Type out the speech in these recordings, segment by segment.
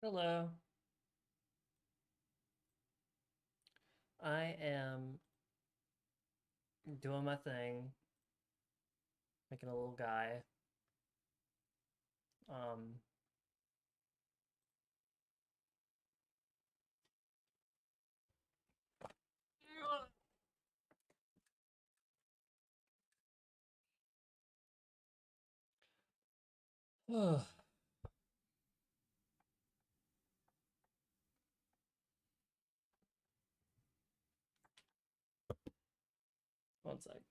Hello. I am doing my thing, making a little guy. Um, one sec.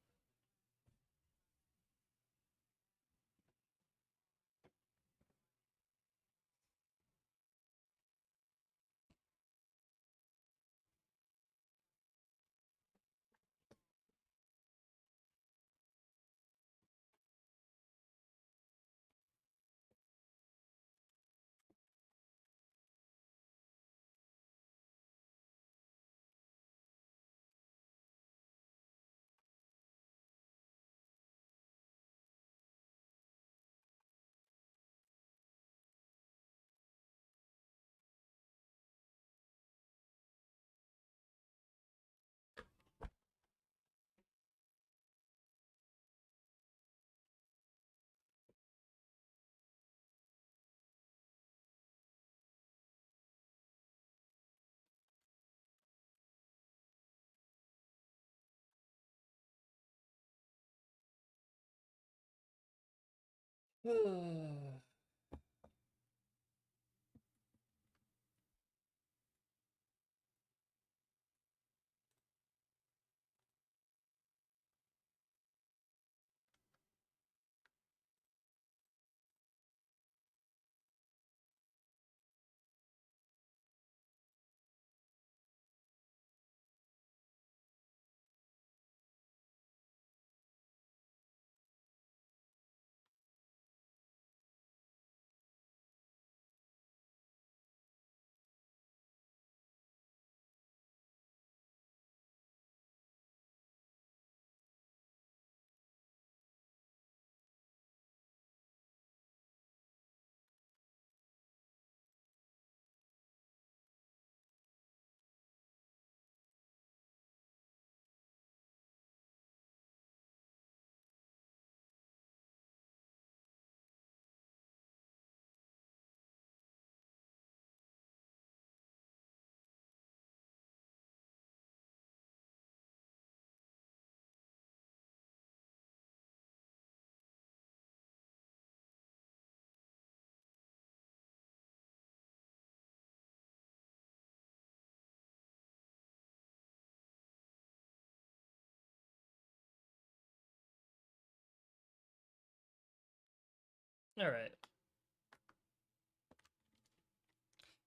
All right.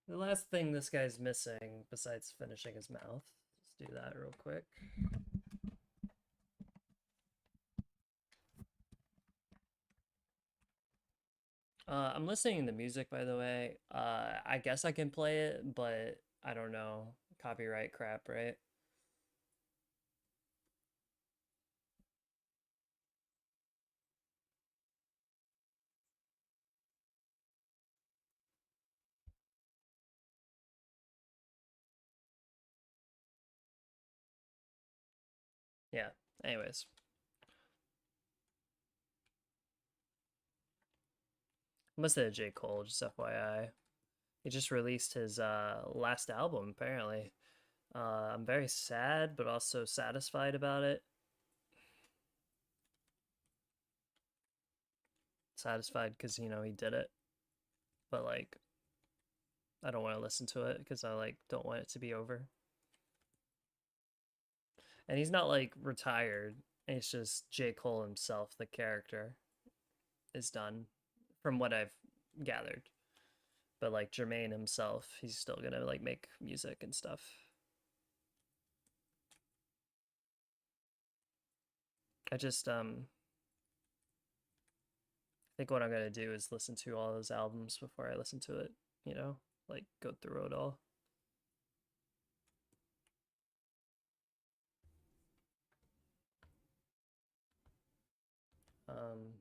The last thing this guy's missing, besides finishing his mouth, let's do that real quick. I'm listening to music, by the way. I guess I can play it, but I don't know. Copyright crap, right? Yeah. Anyways, I'm listening to J. Cole, just FYI. He just released his last album, apparently. I'm very sad, but also satisfied about it. Satisfied because, he did it. But, like, I don't want to listen to it because I, like, don't want it to be over. And he's not, like, retired. It's just J. Cole himself, the character, is done, from what I've gathered. But, like, Jermaine himself, he's still gonna, like, make music and stuff. I just, think what I'm gonna do is listen to all those albums before I listen to it, you know? Like, go through it all. Um,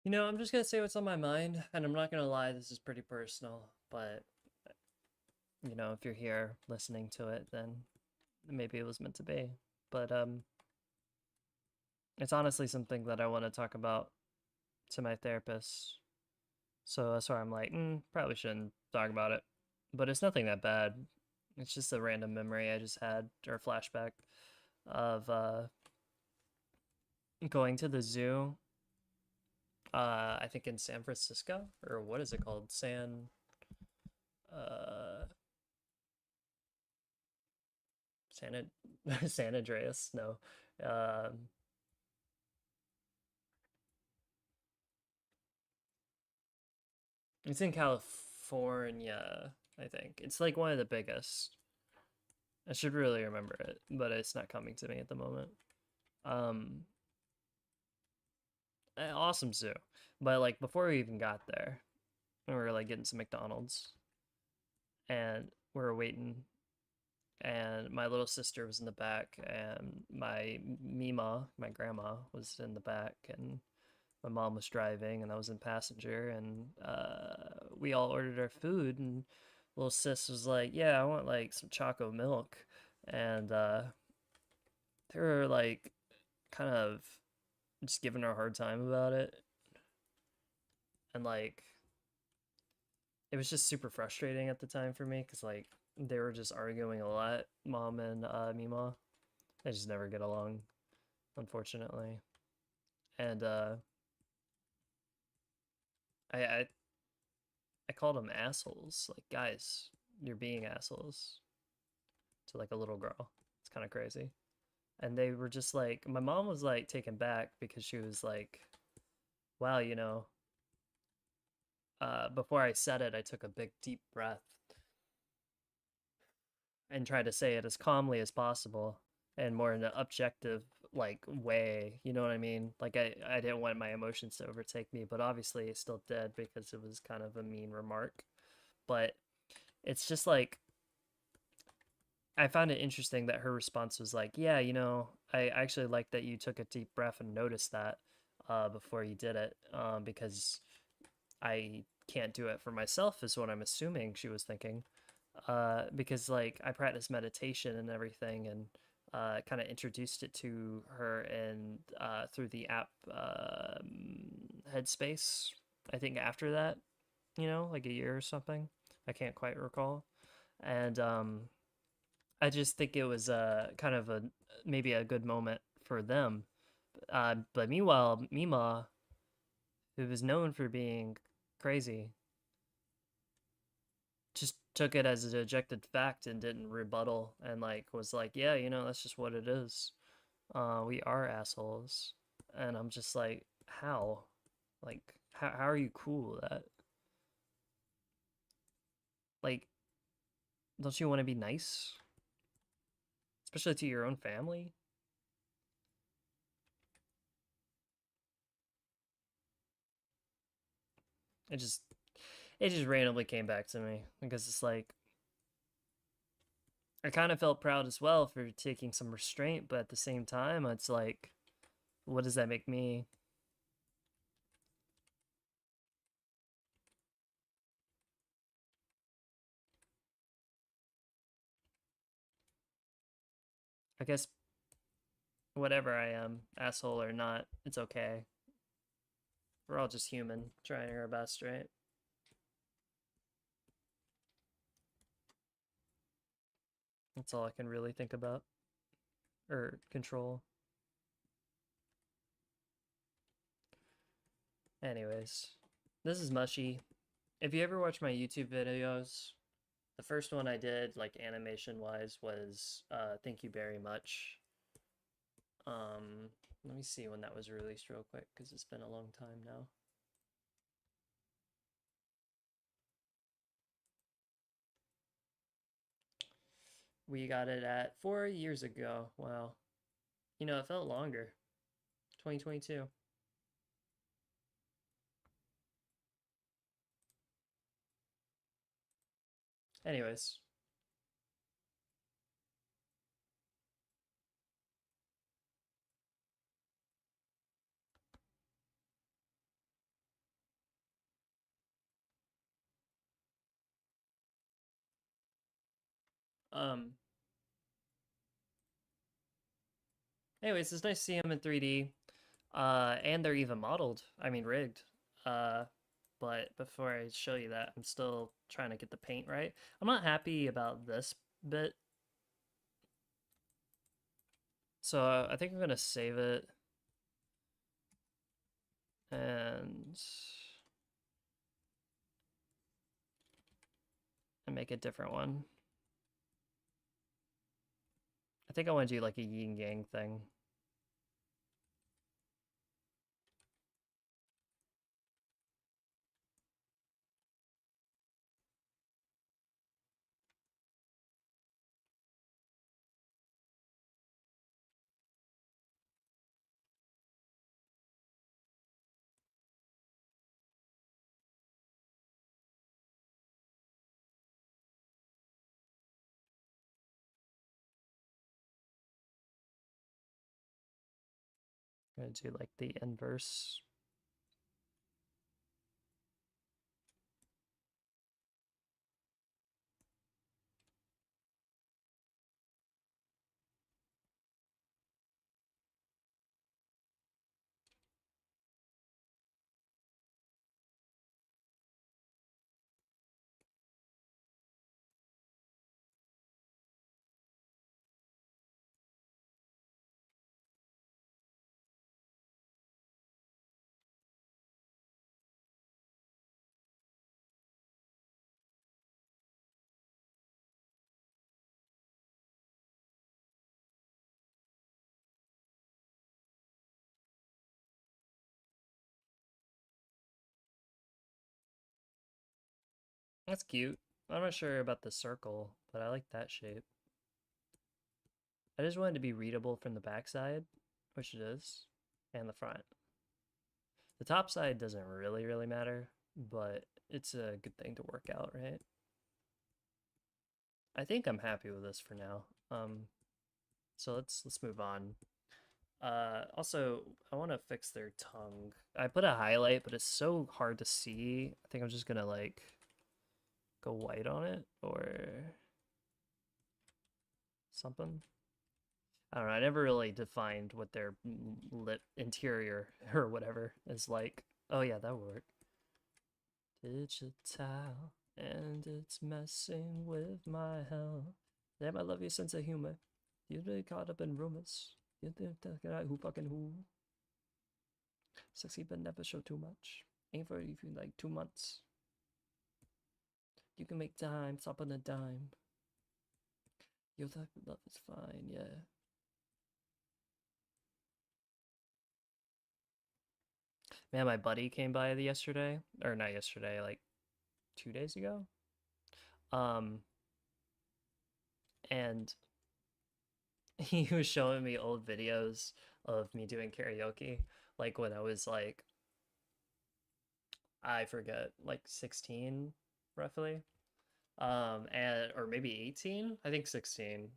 I'm just gonna say what's on my mind, and I'm not gonna lie, this is pretty personal, but if you're here listening to it, then maybe it was meant to be. But it's honestly something that I want to talk about to my therapist. So that's why I'm like, probably shouldn't talk about it. But it's nothing that bad. It's just a random memory I just had, or flashback of going to the zoo. I think in San Francisco, or what is it called? Uh, San San Andreas. No, um, it's in California. I think it's like one of the biggest. I should really remember it, but it's not coming to me at the moment. Um, awesome zoo, but like before we even got there, we were like getting some McDonald's, and we were waiting, and my little sister was in the back, and my Mima, my grandma, was in the back, and my mom was driving, and I was in passenger, and we all ordered our food, and little sis was like, "Yeah, I want like some choco milk," and they were like kind of just giving her a hard time about it, and like it was just super frustrating at the time for me because like they were just arguing a lot, mom and Mima. They just never get along, unfortunately. And I I called them assholes. Like, guys, you're being assholes to like a little girl. It's kind of crazy. And they were just like, my mom was like taken back because she was like, wow, before I said it, I took a big deep breath and tried to say it as calmly as possible and more in an objective like way, you know what I mean? Like I didn't want my emotions to overtake me, but obviously it still did because it was kind of a mean remark. But it's just like I found it interesting that her response was like, "Yeah, I actually like that you took a deep breath and noticed that before you did it, because I can't do it for myself," is what I'm assuming she was thinking. Because like I practice meditation and everything, and kind of introduced it to her and through the app Headspace. I think after that, like a year or something. I can't quite recall. And I just think it was kind of a maybe a good moment for them. But meanwhile, Mima, who was known for being crazy, just took it as an ejected fact and didn't rebuttal and like was like, yeah, that's just what it is. We are assholes. And I'm just like, how? Like, how are you cool with that? Like, don't you want to be nice? Especially to your own family? It just it just randomly came back to me because it's like I kind of felt proud as well for taking some restraint, but at the same time, it's like, what does that make me? I guess whatever I am, asshole or not, it's okay. We're all just human, trying our best, right? That's all I can really think about or control. Anyways, this is Mushy. If you ever watch my YouTube videos, the first one I did, like animation wise, was Thank You Very Much. Let me see when that was released real quick because it's been a long time now. We got it at 4 years ago. Wow. It felt longer. 2022. Anyways, Um, Anyways, it's nice to see them in 3D. And they're even modeled. I mean, rigged. Uh, but before I show you that, I'm still trying to get the paint right. I'm not happy about this bit, so I think I'm gonna save it and make a different one. I think I want to do like a yin yang thing. I'm gonna do like the inverse. That's cute. I'm not sure about the circle, but I like that shape. I just wanted to be readable from the backside, which it is, and the front. The top side doesn't really matter, but it's a good thing to work out, right? I think I'm happy with this for now. So let's move on. Also, I want to fix their tongue. I put a highlight, but it's so hard to see. I think I'm just gonna like go white on it or something. I don't know. I never really defined what their lip interior or whatever is like. Oh yeah, that would work. Digital, and it's messing with my health. Damn, I love your sense of humor. You've been caught up in rumors. You think that who fucking who? Sexy but never show too much. Ain't for you like 2 months. You can make time, stop on a dime. Your type of love is fine, yeah. Man, my buddy came by yesterday, or not yesterday, like 2 days ago. Um, and he was showing me old videos of me doing karaoke, like when I was like, I forget, like 16, roughly. And or maybe 18, I think 16.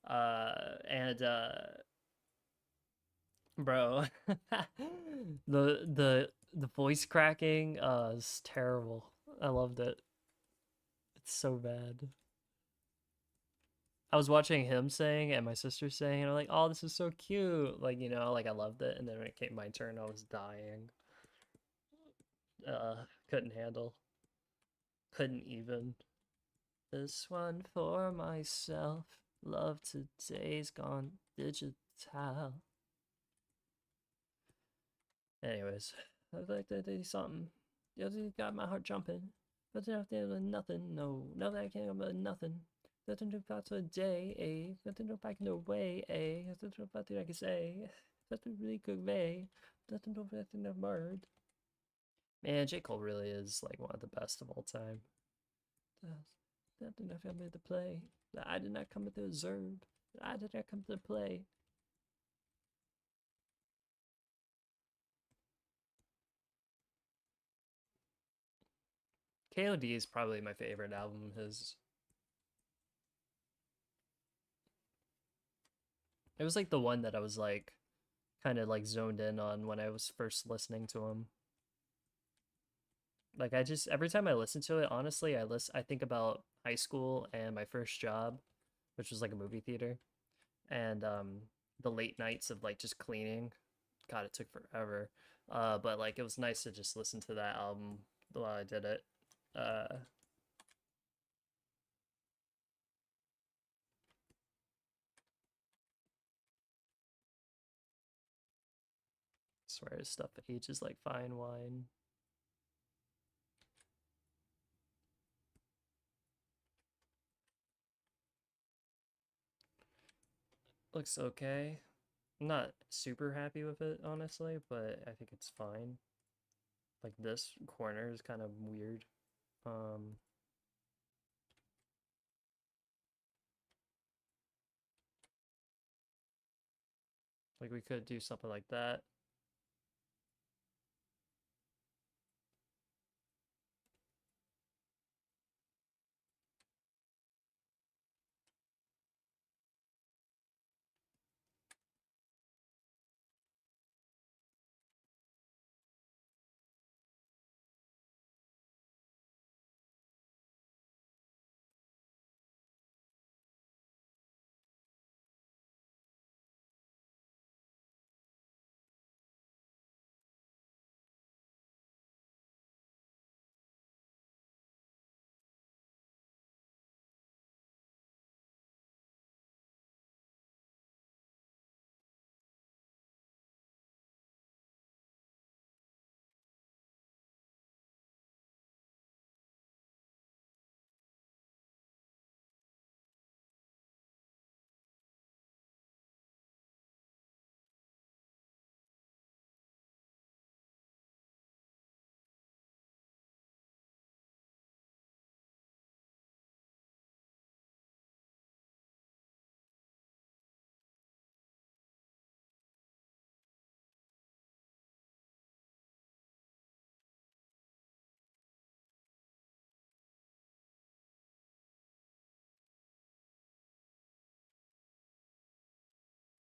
And bro, the voice cracking is terrible. I loved it. It's so bad. I was watching him sing and my sister sing, and I'm like, oh, this is so cute. Like, like I loved it. And then when it came my turn, I was dying. Couldn't handle. Couldn't even. This one for myself. Love today's gone digital. Anyways, I'd like to do something. You got my heart jumping. But there was nothing, no. Nothing I can't about nothing. Nothing to about today, eh? Nothing to back in the way, eh? Nothing about I can say. Nothing really good way. Nothing to nothing of word. Man, J. Cole really is like one of the best of all time. Nothing I found to play. That I did not come to observe. I did not come to play. KOD is probably my favorite album of his. It was like the one that I was like kind of like zoned in on when I was first listening to him. Like every time I listen to it, honestly, I think about high school and my first job which was like a movie theater, and the late nights of like just cleaning. God, it took forever. But like it was nice to just listen to that album while I did it. Uh, swear his stuff ages like fine wine. Looks okay. I'm not super happy with it, honestly, but I think it's fine. Like this corner is kind of weird. Um, like we could do something like that.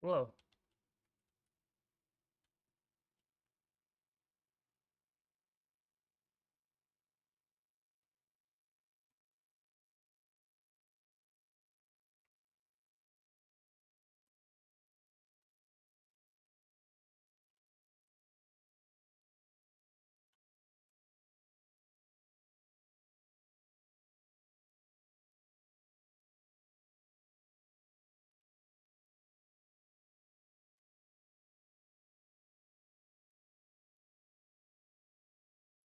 Whoa.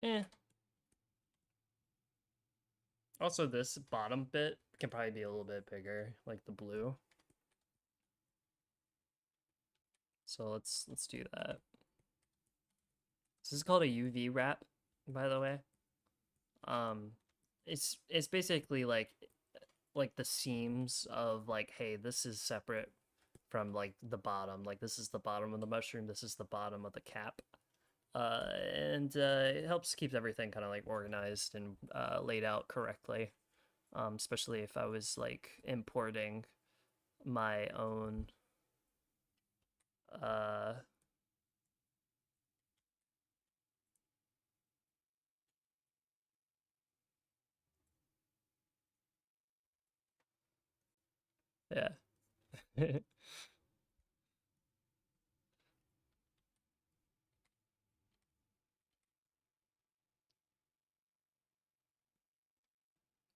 Eh. Also, this bottom bit can probably be a little bit bigger, like the blue. So let's do that. This is called a UV wrap, by the way. Um, it's basically like the seams of like, hey, this is separate from like the bottom. Like this is the bottom of the mushroom. This is the bottom of the cap. And it helps keep everything kind of like organized and laid out correctly. Especially if I was like importing my own uh yeah.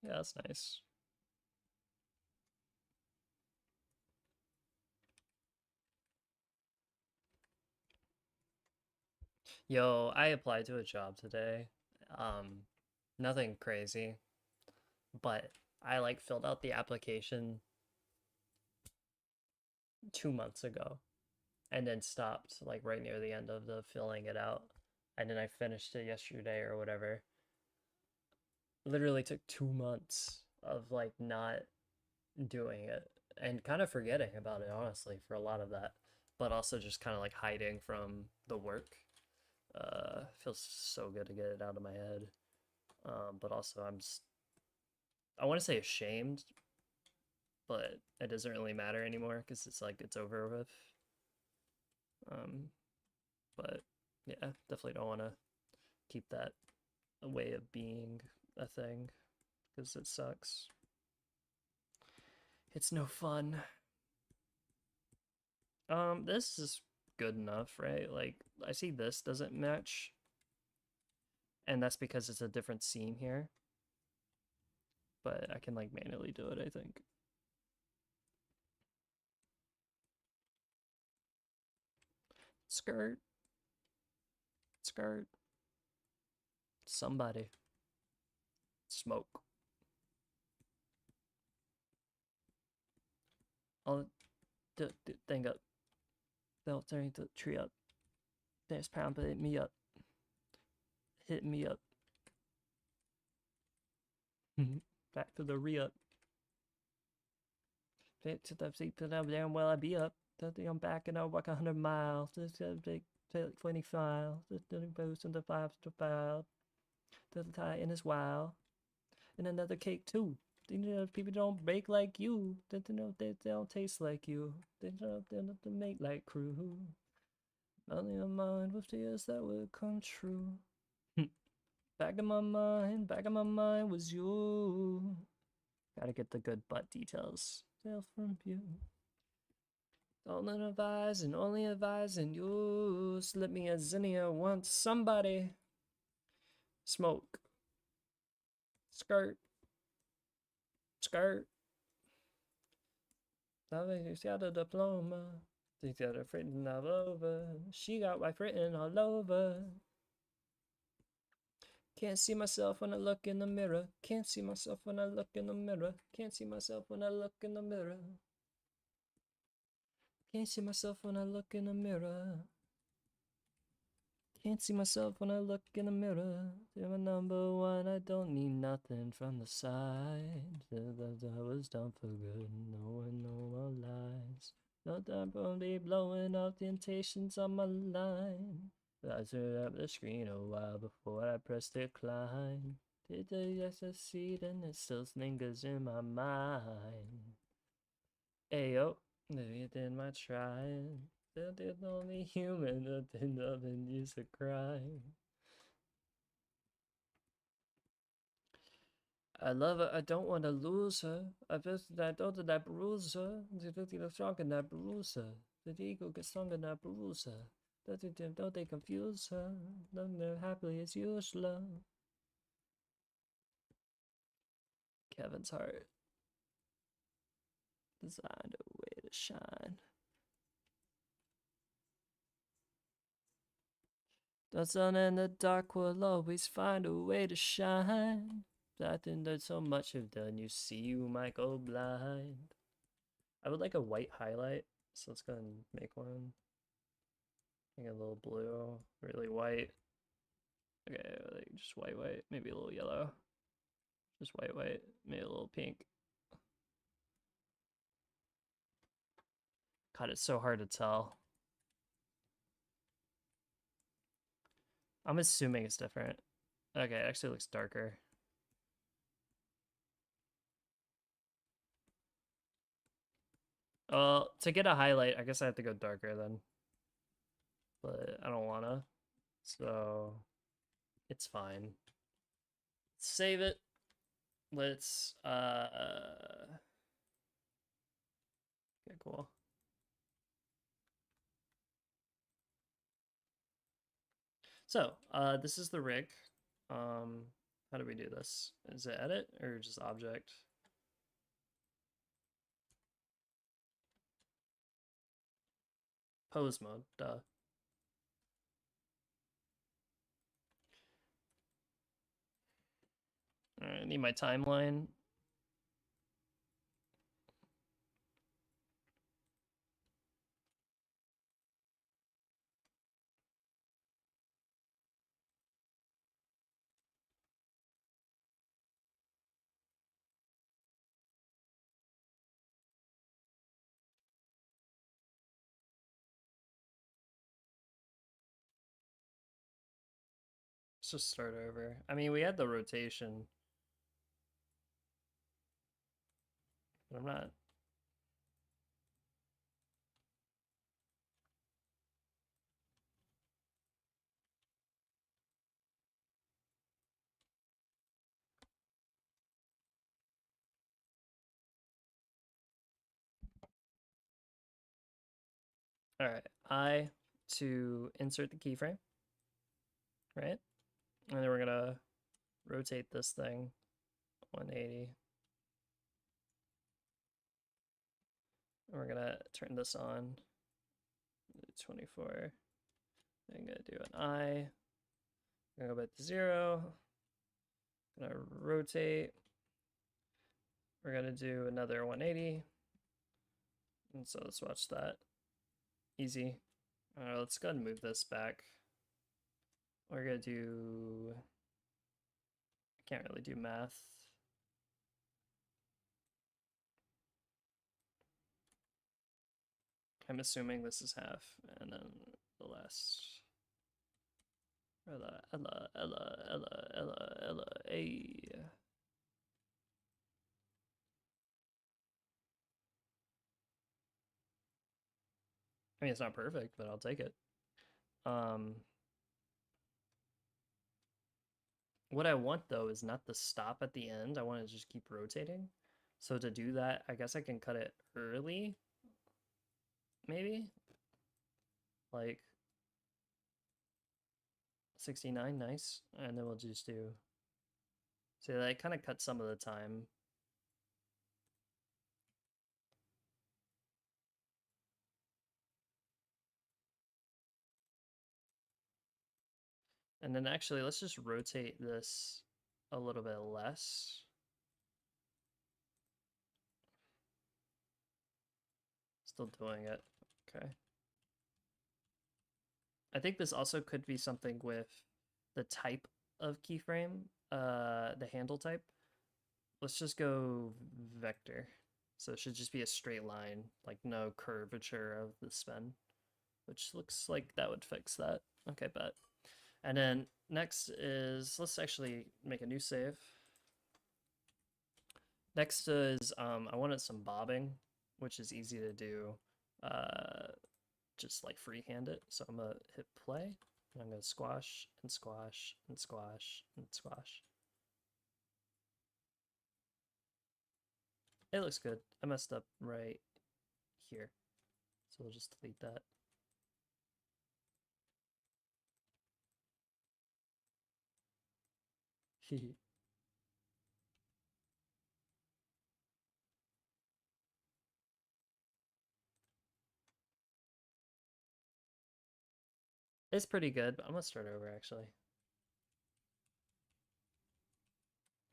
Yeah, that's nice. Yo, I applied to a job today. Um, Nothing crazy, but I like filled out the application 2 months ago and then stopped like right near the end of the filling it out. And then I finished it yesterday or whatever. Literally took 2 months of like not doing it and kind of forgetting about it, honestly, for a lot of that, but also just kind of like hiding from the work. Feels so good to get it out of my head. But also I want to say ashamed, but it doesn't really matter anymore because it's like it's over with. Um, but yeah, definitely don't want to keep that a way of being a thing because it sucks. It's no fun. This is good enough, right? Like, I see this doesn't match, and that's because it's a different scene here. But I can, like, manually do it, I think. Skirt. Skirt. Somebody. Smoke. I'll thing up. They'll turn the tree up. There's pound, but hit me up. Hit me up. Back to the re-up. Back to the seat, but I'm damn well I be up. I'm back and I'll walk 100 miles. Just take like 20 files. Just doing boost in the 5 to 5. The tie in as well. And another cake too. You know, people don't bake like you. They don't taste like you. They don't make like crew. Only a mind with tears that would come true. Back in my mind was you. Gotta get the good butt details. Tales from you. Only advising you. Slip me a zinnia once. Somebody. Smoke. Skirt. Skirt. She's got a diploma. She's got her written all over. She got wife written all over. Can't see myself when I look in the mirror. Can't see myself when I look in the mirror. Can't see myself when I look in the mirror. Can't see myself when I look in the mirror. Can't see myself when I look in the mirror. You're my number one. I don't need nothing from the side. I was done for good. No one know my lies. No time for me blowing up temptations on my line. I turned up the screen a while before I pressed decline. Did the succeed and it still lingers in my mind. Ayo, maybe did my trying. That is only human, nothing, nothing used to cry. I love her, I don't want to lose her. I don't that bruise her. The stronger than that bruise her. The ego gets stronger than that bruise her. Don't they confuse her? Don't they happily as usual. Kevin's heart. Designed a way to shine. The sun and the dark will always find a way to shine. I think there's so much you've done, you see you might go blind. I would like a white highlight, so let's go and make one. Make a little blue, really white. Okay, like just white, maybe a little yellow. Just white, maybe a little pink. God, it's so hard to tell. I'm assuming it's different. Okay, it actually looks darker. To get a highlight, I guess I have to go darker then. But I don't wanna. So it's fine. Save it. Let's okay, cool. So, this is the rig. How do we do this? Is it edit or just object? Pose mode, duh. All right, I need my timeline. Let's just start over. I mean, we had the rotation, but I'm not. All right, I to insert the keyframe, right? And then we're gonna rotate this thing 180. And we're gonna turn this on 24. I'm gonna do an I. I'm gonna go back to 0. Gonna rotate. We're gonna do another 180. And so let's watch that. Easy. All right, let's go ahead and move this back. We're gonna do. I can't really do math. I'm assuming this is half, and then the last. Ella, hey. I mean, it's not perfect, but I'll take it. What I want though is not the stop at the end. I want to just keep rotating. So to do that, I guess I can cut it early, maybe? Like 69, nice. And then we'll just do. So that kind of cuts some of the time. And then actually, let's just rotate this a little bit less. Still doing it. Okay. I think this also could be something with the type of keyframe, the handle type. Let's just go vector. So it should just be a straight line, like no curvature of the spin, which looks like that would fix that. Okay, bet. And then next is, let's actually make a new save. Next is, I wanted some bobbing, which is easy to do. Just like freehand it. So I'm gonna hit play, and I'm gonna squash and squash and squash and squash. It looks good. I messed up right here. So we'll just delete that. It's pretty good, but I'm gonna start over actually.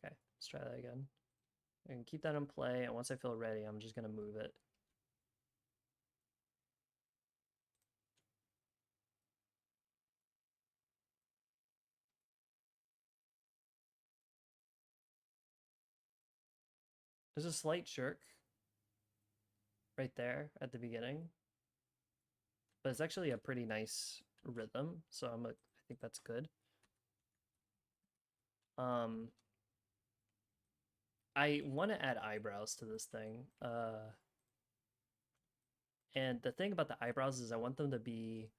Okay, let's try that again. And keep that in play, and once I feel ready, I'm just gonna move it. There's a slight jerk right there at the beginning, but it's actually a pretty nice rhythm, so I think that's good. Um, I want to add eyebrows to this thing. And the thing about the eyebrows is I want them to be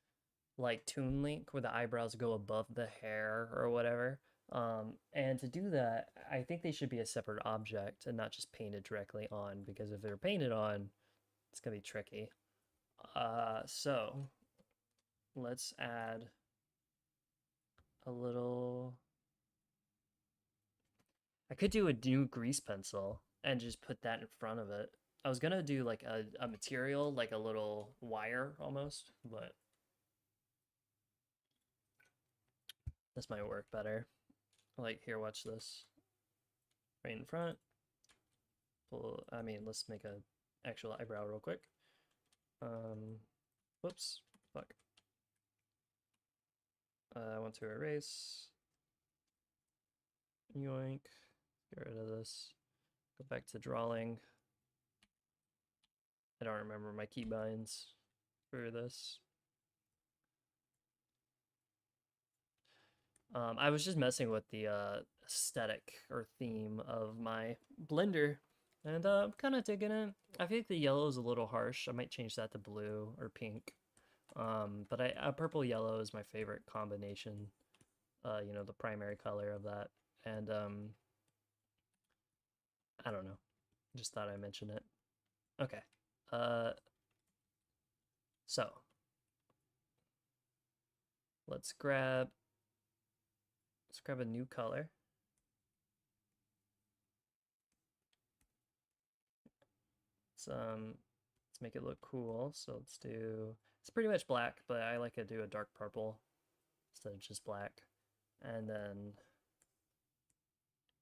like Toon Link, where the eyebrows go above the hair or whatever. And to do that, I think they should be a separate object and not just painted directly on, because if they're painted on, it's gonna be tricky. So let's add a little. I could do a new grease pencil and just put that in front of it. I was gonna do like a material, like a little wire almost, but this might work better. Like, here, watch this. Right in front. Pull, I mean, let's make a actual eyebrow real quick. Whoops, fuck. I want to erase. Yoink. Get rid of this. Go back to drawing. I don't remember my keybinds for this. I was just messing with the aesthetic or theme of my blender, and I'm kind of digging it. I feel like the yellow is a little harsh. I might change that to blue or pink. But purple yellow is my favorite combination. You know, the primary color of that, and I don't know. Just thought I mentioned it. Okay. Uh, so Let's grab a new color. Let's make it look cool. So let's do, it's pretty much black, but I like to do a dark purple instead of just black. And then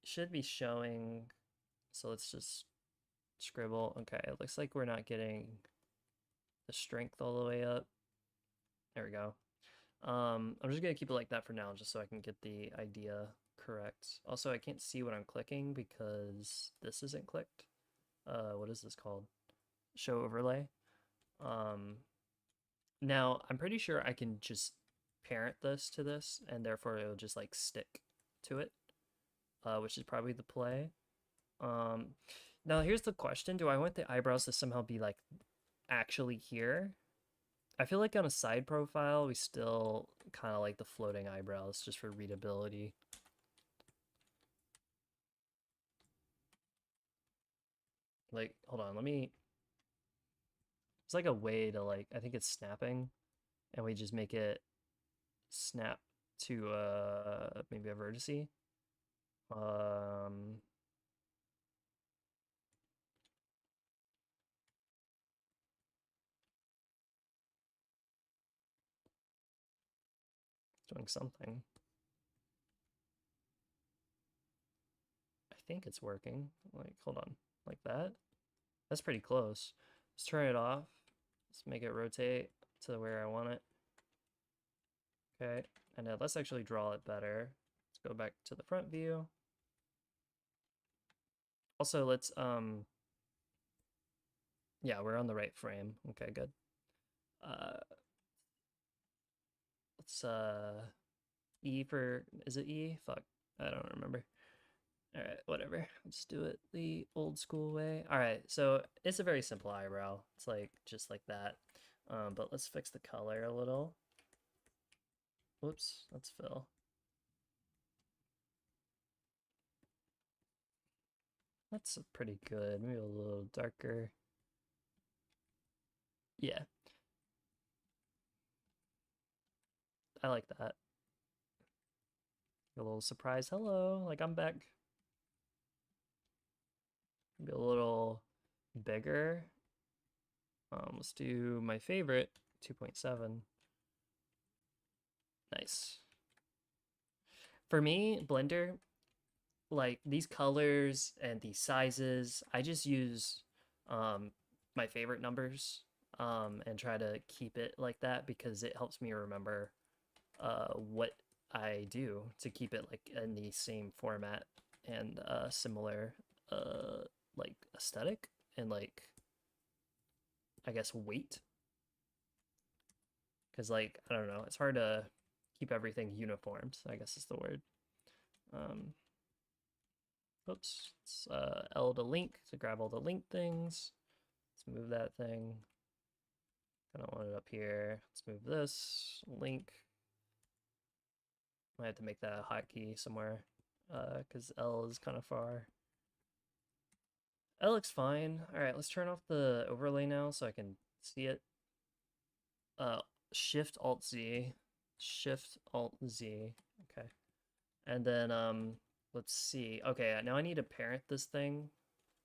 it should be showing, so let's just scribble. Okay, it looks like we're not getting the strength all the way up. There we go. I'm just gonna keep it like that for now, just so I can get the idea correct. Also, I can't see what I'm clicking because this isn't clicked. What is this called? Show overlay. Um, Now I'm pretty sure I can just parent this to this, and therefore it'll just like stick to it, which is probably the play. Um, Now here's the question: do I want the eyebrows to somehow be like actually here? I feel like on a side profile, we still kind of like the floating eyebrows just for readability. Like, hold on, let me. It's like a way to like, I think it's snapping, and we just make it snap to maybe a vertice. Um, Doing something. I think it's working. Like, hold on, like that. That's pretty close. Let's turn it off. Let's make it rotate to where I want it. Okay, and now let's actually draw it better. Let's go back to the front view. Also, yeah, we're on the right frame. Okay, good. Uh, let's E for, is it E? Fuck, I don't remember. All right, whatever. Let's do it the old school way. All right, so it's a very simple eyebrow. It's like just like that. But let's fix the color a little. Whoops, let's fill. That's pretty good. Maybe a little darker. Yeah, I like that. A little surprise. Hello, like I'm back. Maybe a little bigger. Let's do my favorite, 2.7. Nice. For me, Blender, like these colors and these sizes, I just use um, my favorite numbers and try to keep it like that because it helps me remember what I do to keep it like in the same format and similar like aesthetic and like I guess weight, because like I don't know, it's hard to keep everything uniformed, I guess is the word. Um, Oops, it's L to link to grab all the link things. Let's move that thing. I don't want it up here. Let's move this link. I have to make that a hotkey somewhere because L is kind of far. That looks fine. All right, let's turn off the overlay now so I can see it. Uh, Shift Alt Z, Shift Alt Z. Okay, and then let's see. Okay, now I need to parent this thing.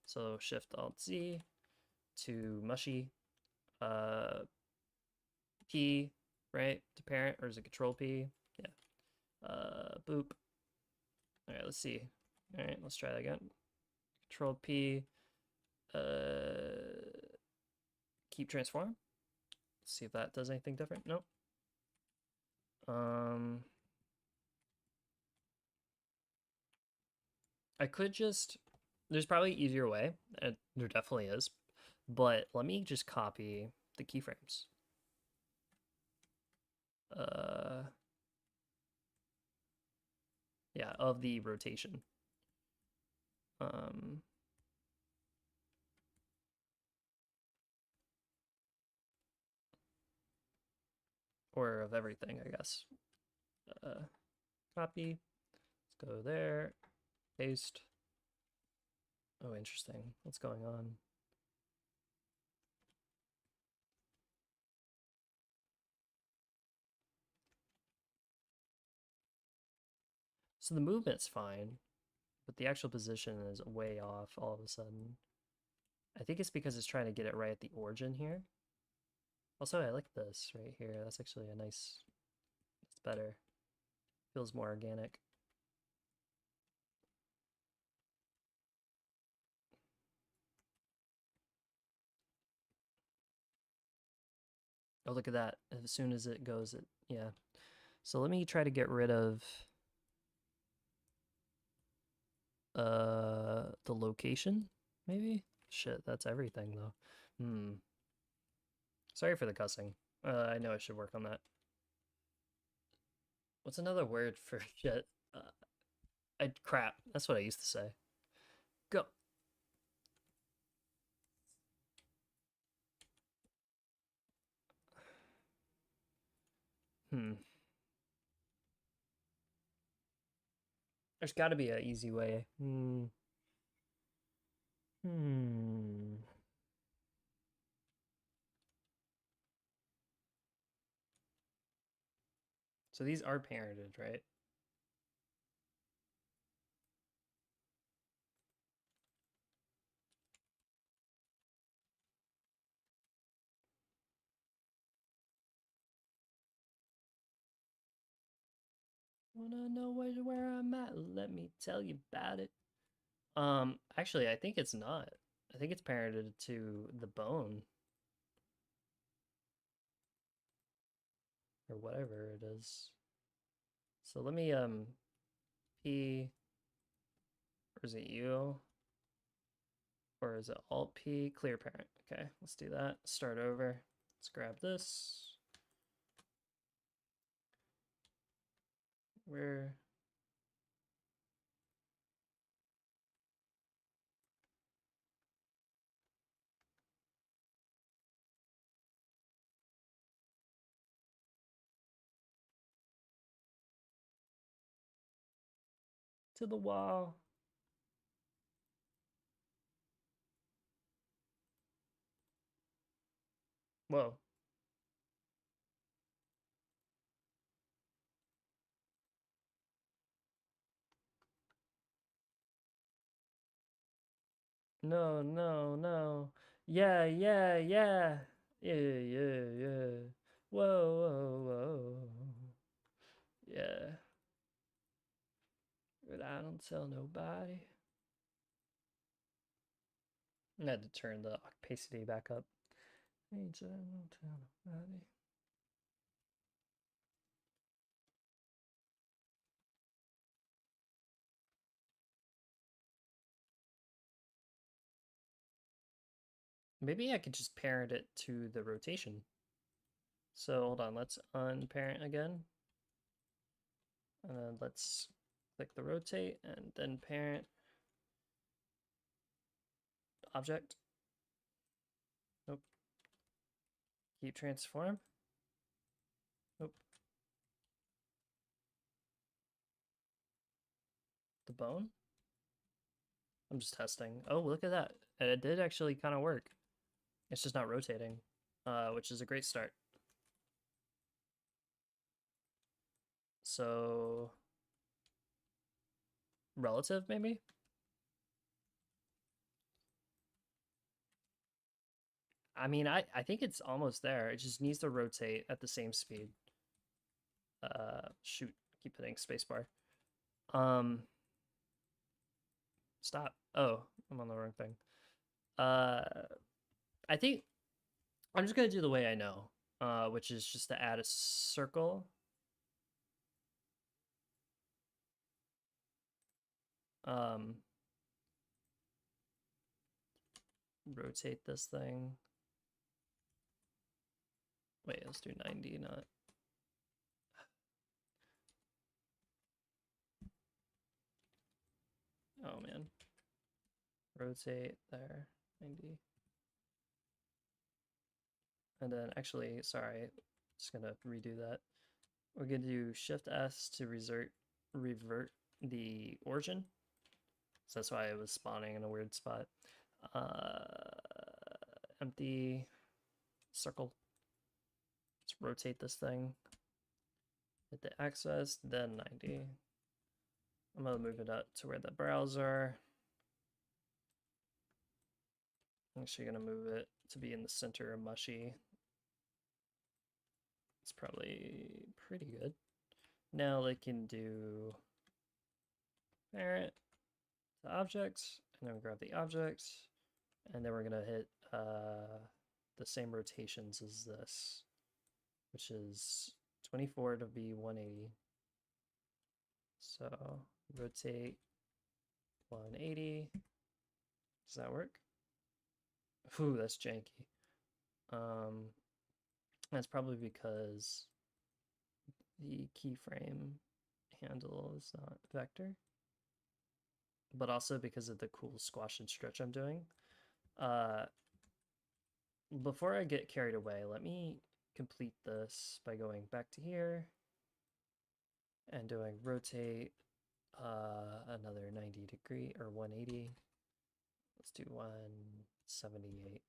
So Shift Alt Z to mushie. Uh, P, right, to parent, or is it Control P? Yeah. Boop. All right, let's see. All right, let's try that again. Control P. Keep transform. Let's see if that does anything different. Nope. I could just. There's probably an easier way. There definitely is. But let me just copy the keyframes. Uh, yeah, of the rotation. Um, or of everything, I guess. Copy. Let's go there. Paste. Oh, interesting. What's going on? So the movement's fine, but the actual position is way off all of a sudden. I think it's because it's trying to get it right at the origin here. Also, I like this right here. That's actually a nice, it's better. Feels more organic. Oh, look at that. As soon as it goes, yeah. So let me try to get rid of the location, maybe? Shit, that's everything though. Hmm. Sorry for the cussing. I know I should work on that. What's another word for shit? Crap. That's what I used to say. Go. Hmm. There's got to be an easy way. Hmm. Hmm. So these are parented, right? Wanna know where I'm at? Let me tell you about it. Actually, I think it's not. I think it's parented to the bone or whatever it is. So let me P, or is it U? Or is it Alt P? Clear parent. Okay, let's do that. Start over. Let's grab this. Where? To the wall. Whoa. No, no, no. Yeah, yeah, yeah. Yeah, yeah, yeah. Whoa, whoa, whoa. Yeah. But I don't tell nobody. I had to turn the opacity back up. Ain't I don't tell nobody. Maybe I could just parent it to the rotation. So hold on, let's unparent again. And then let's click the rotate and then parent object. Nope. Keep transform. Nope. The bone. I'm just testing. Oh, look at that. It did actually kind of work. It's just not rotating, which is a great start. So relative maybe? I mean, I think it's almost there. It just needs to rotate at the same speed. Shoot, keep hitting spacebar. Um, Stop. Oh, I'm on the wrong thing. Uh, I think I'm just gonna do the way I know, which is just to add a circle. Um, Rotate this thing. Wait, let's do 90, not. Oh man. Rotate there, 90. And then actually, sorry, just gonna redo that. We're gonna do Shift S to revert the origin. So that's why it was spawning in a weird spot. Empty circle. Let's rotate this thing. Hit the axis, then 90. I'm gonna move it up to where the brows are. I'm actually gonna move it to be in the center of mushie. It's probably pretty good. Now they can do parent to objects, and then we grab the objects, and then we're gonna hit the same rotations as this, which is 24 to be 180. So rotate 180. Does that work? Ooh, that's janky. That's probably because the keyframe handle is not vector, but also because of the cool squash and stretch I'm doing. Before I get carried away, let me complete this by going back to here and doing rotate another 90 or 180. Let's do 178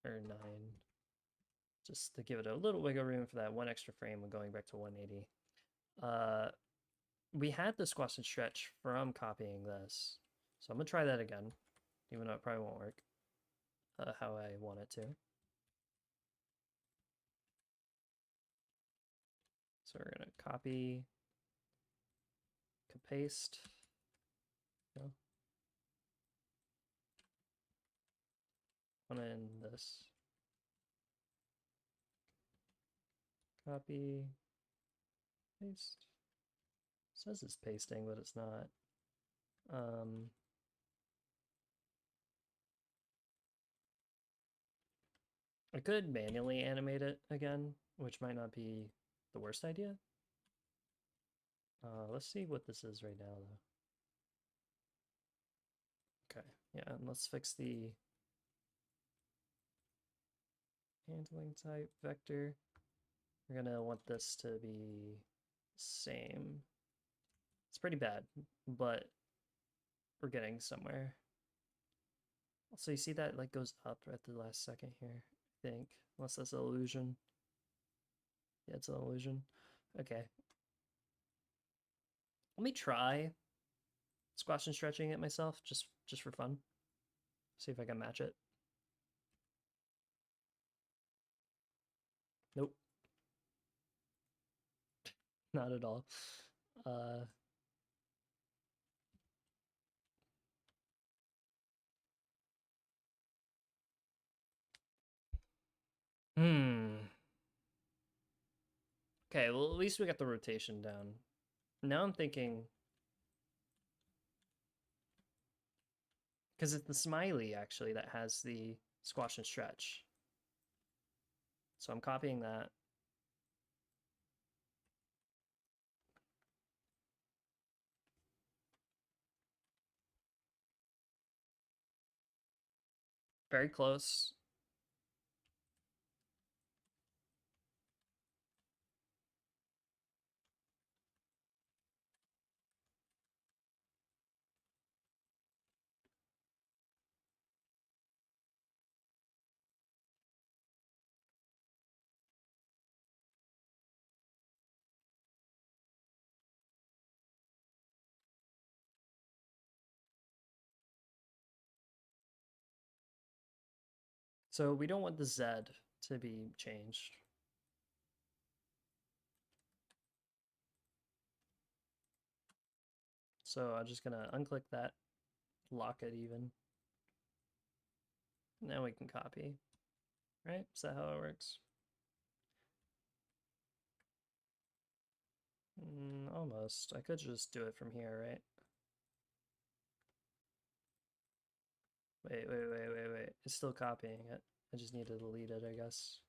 or 9, just to give it a little wiggle room for that one extra frame when going back to 180. We had the squash and stretch from copying this, so I'm gonna try that again, even though it probably won't work how I want it to. So we're gonna copy, paste. No. One in this. Copy, paste. It says it's pasting, but it's not. I could manually animate it again, which might not be the worst idea. Let's see what this is right now, though. Okay, yeah, and let's fix the handling type vector. We're gonna want this to be same. It's pretty bad, but we're getting somewhere. So you see that like goes up at the last second here, I think, unless that's an illusion. Yeah, it's an illusion. Okay. Let me try squash and stretching it myself, just for fun. See if I can match it. Nope. Not at all. Hmm. Okay, well, at least we got the rotation down. Now I'm thinking, because it's the smiley actually that has the squash and stretch. So I'm copying that. Very close. So we don't want the Z to be changed. So I'm just gonna unclick that, lock it even. Now we can copy, right? Is that how it works? Almost. I could just do it from here, right? Wait. It's still copying it. I just need to delete it, I guess.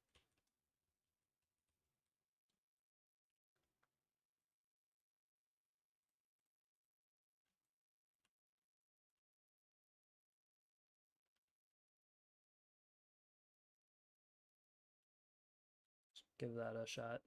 Give that a shot.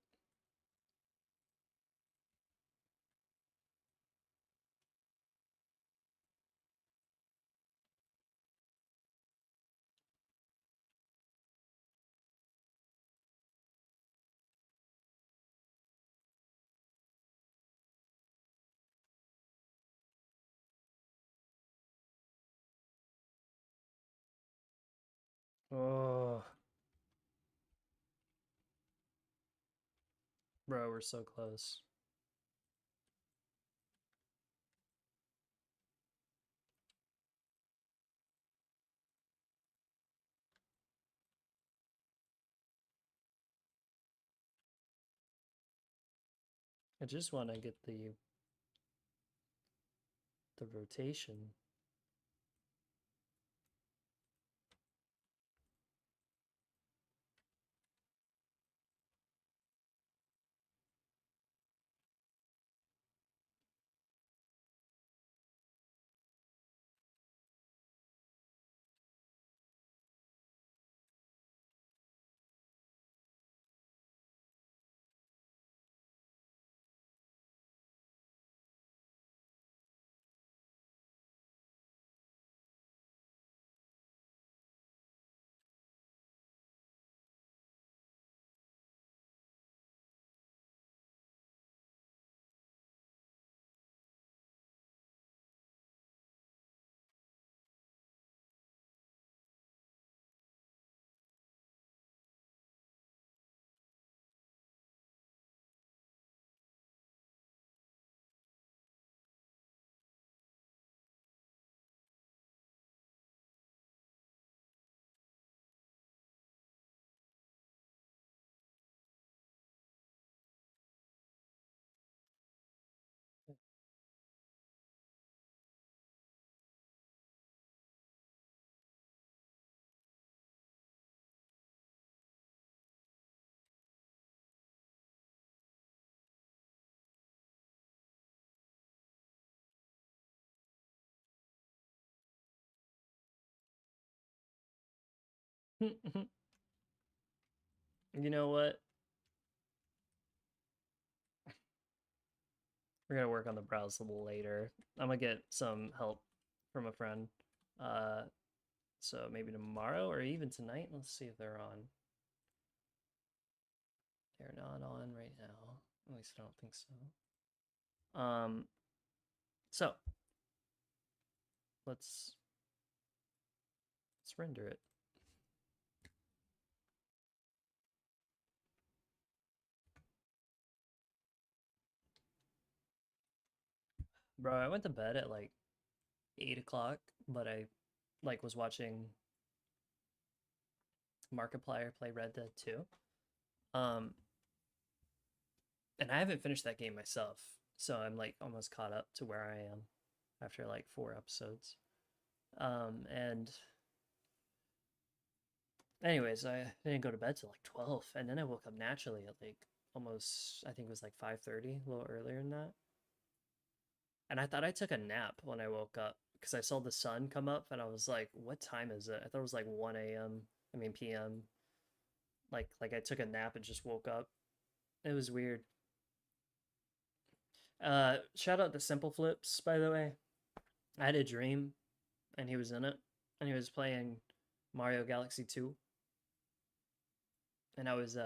Bro, we're so close. I just want to get the rotation. You know what? We're gonna work on the browse a little later. I'm gonna get some help from a friend. Uh, so maybe tomorrow or even tonight. Let's see if they're on. They're not on right now. At least I don't think so. So let's let's render it. Bro, I went to bed at like 8 o'clock, but I like was watching Markiplier play Red Dead 2. Um, and I haven't finished that game myself, so I'm like almost caught up to where I am after like 4 episodes. And anyways, I didn't go to bed till like 12, and then I woke up naturally at like almost I think it was like 5:30, a little earlier than that. And I thought I took a nap when I woke up because I saw the sun come up, and I was like, "What time is it?" I thought it was like 1 a.m. I mean p.m. Like I took a nap and just woke up. It was weird. Shout out to Simple Flips, by the way. I had a dream and he was in it, and he was playing Mario Galaxy 2, and I was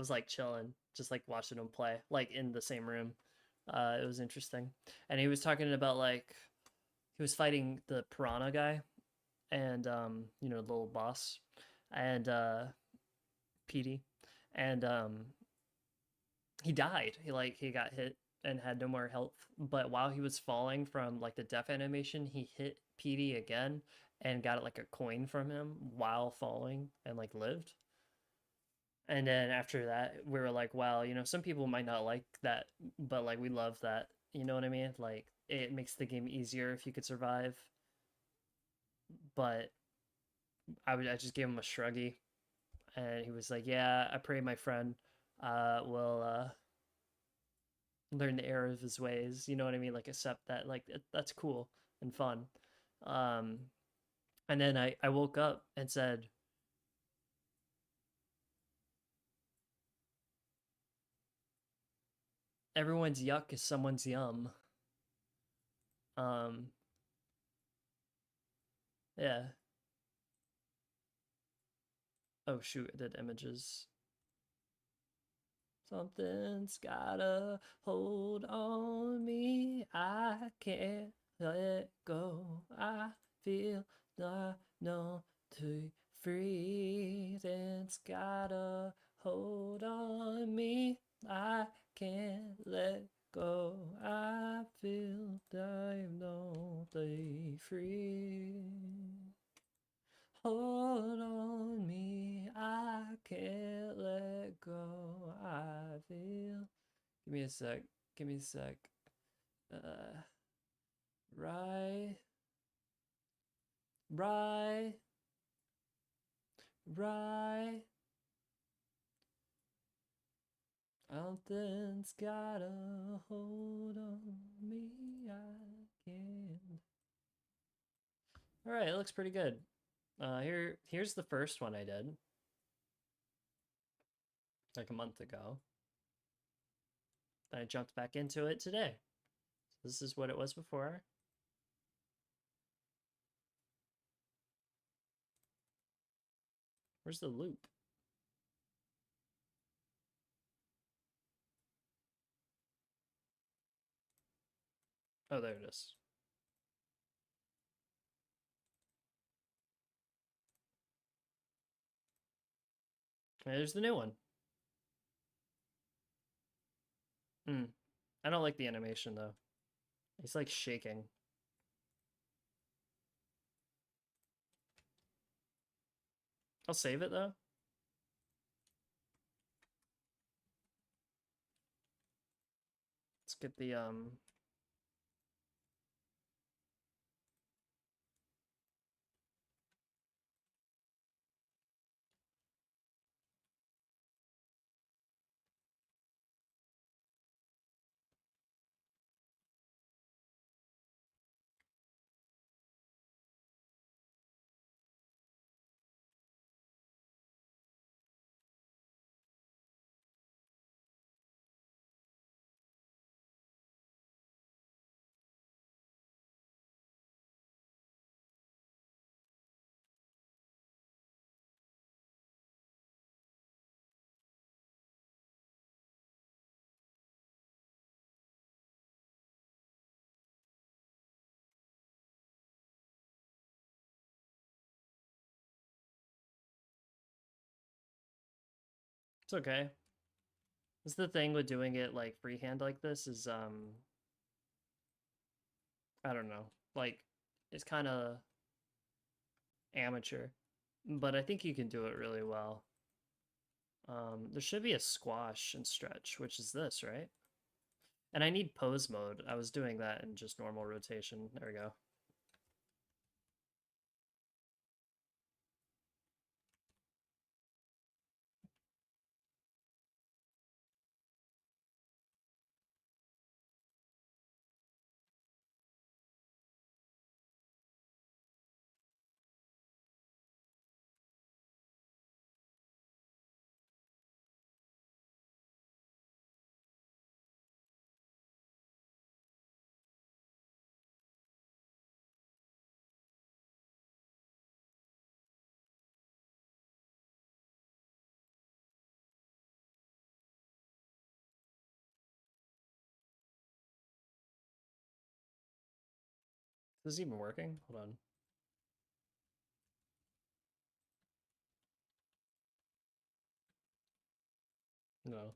like chilling, just like watching him play, like in the same room. It was interesting, and he was talking about like he was fighting the piranha guy, and the little boss, and Petey, and he died. He got hit and had no more health. But while he was falling from like the death animation, he hit Petey again and got like a coin from him while falling and like lived. And then after that, we were like, wow, some people might not like that, but like we love that. You know what I mean? Like it makes the game easier if you could survive. But I just gave him a shruggy, and he was like, yeah, I pray my friend will learn the error of his ways. You know what I mean? Like accept that. Like that's cool and fun. Um, and then I woke up and said, everyone's yuck is someone's yum. Um, yeah. Oh shoot, I did images. Something's gotta hold on me. I can't let it go. I feel the no to free. It's gotta Hold on me, I can't let go. I feel I'm only free. Hold on me, I can't let go. I feel. Give me a sec. Give me a sec. Right, right, right. Something's got a hold on me. I can't. All right, it looks pretty good. Here's the first one I did like a month ago. Then I jumped back into it today. So this is what it was before. Where's the loop? Oh, there it is. Okay, there's the new one. I don't like the animation though. It's like shaking. I'll save it though. Let's get the it's okay. That's the thing with doing it like freehand like this is I don't know. Like it's kind of amateur, but I think you can do it really well. There should be a squash and stretch, which is this, right? And I need pose mode. I was doing that in just normal rotation. There we go. Is this even working? Hold on. No.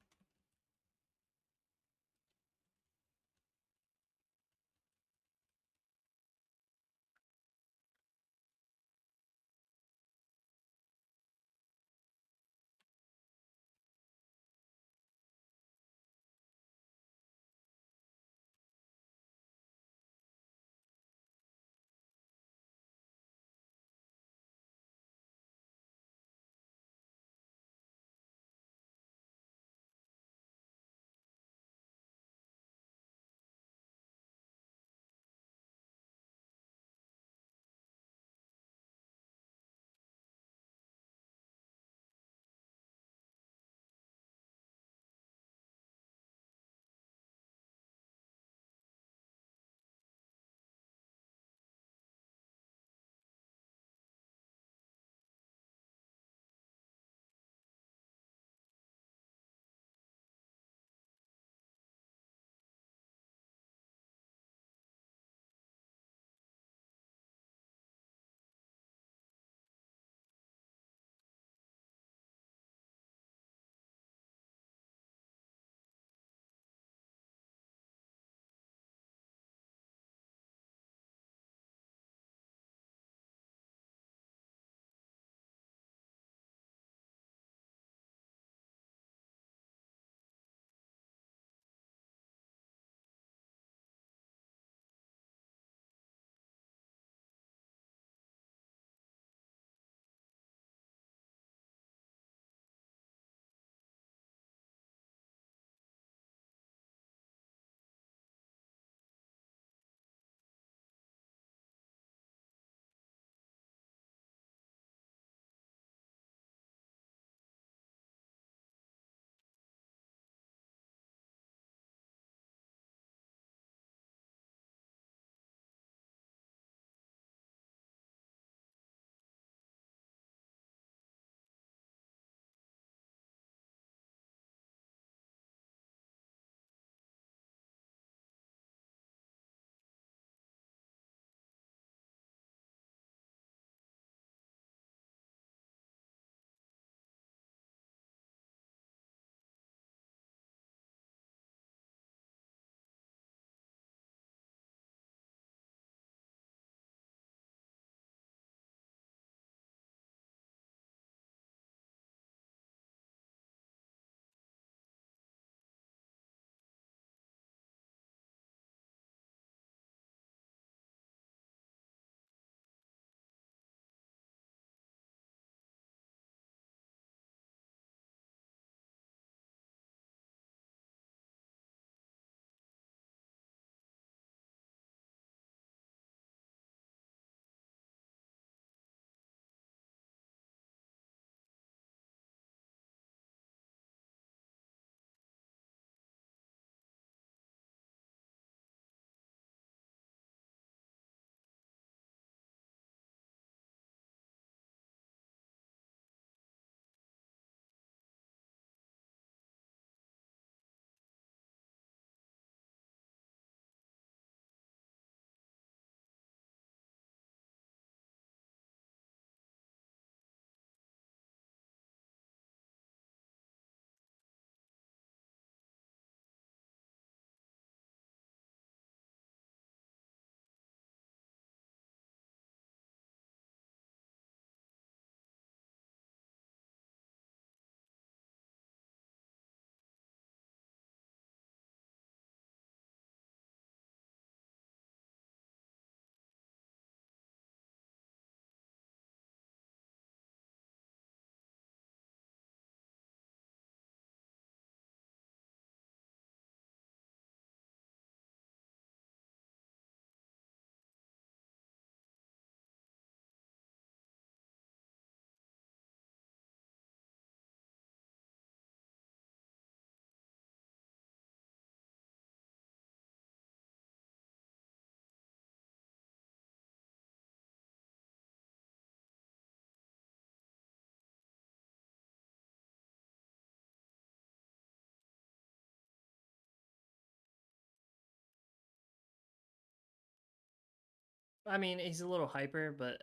I mean, he's a little hyper, but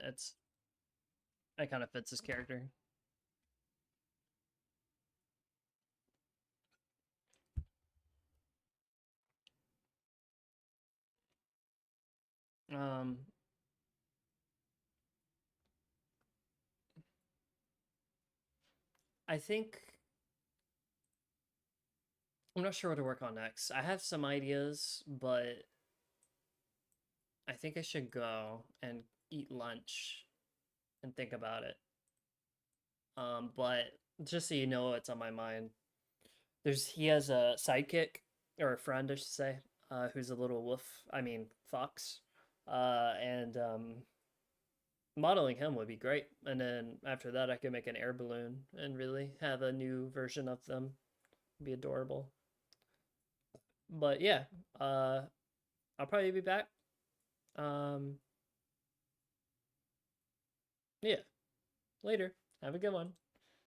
it kind of fits his character. Um, I think I'm not sure what to work on next. I have some ideas, but I think I should go and eat lunch and think about it. But just so you know what's on my mind, he has a sidekick or a friend, I should say, who's a little wolf. I mean fox, and modeling him would be great. And then after that, I could make an air balloon and really have a new version of them. It'd be adorable. But yeah, uh, I'll probably be back. Um, yeah, later. Have a good one.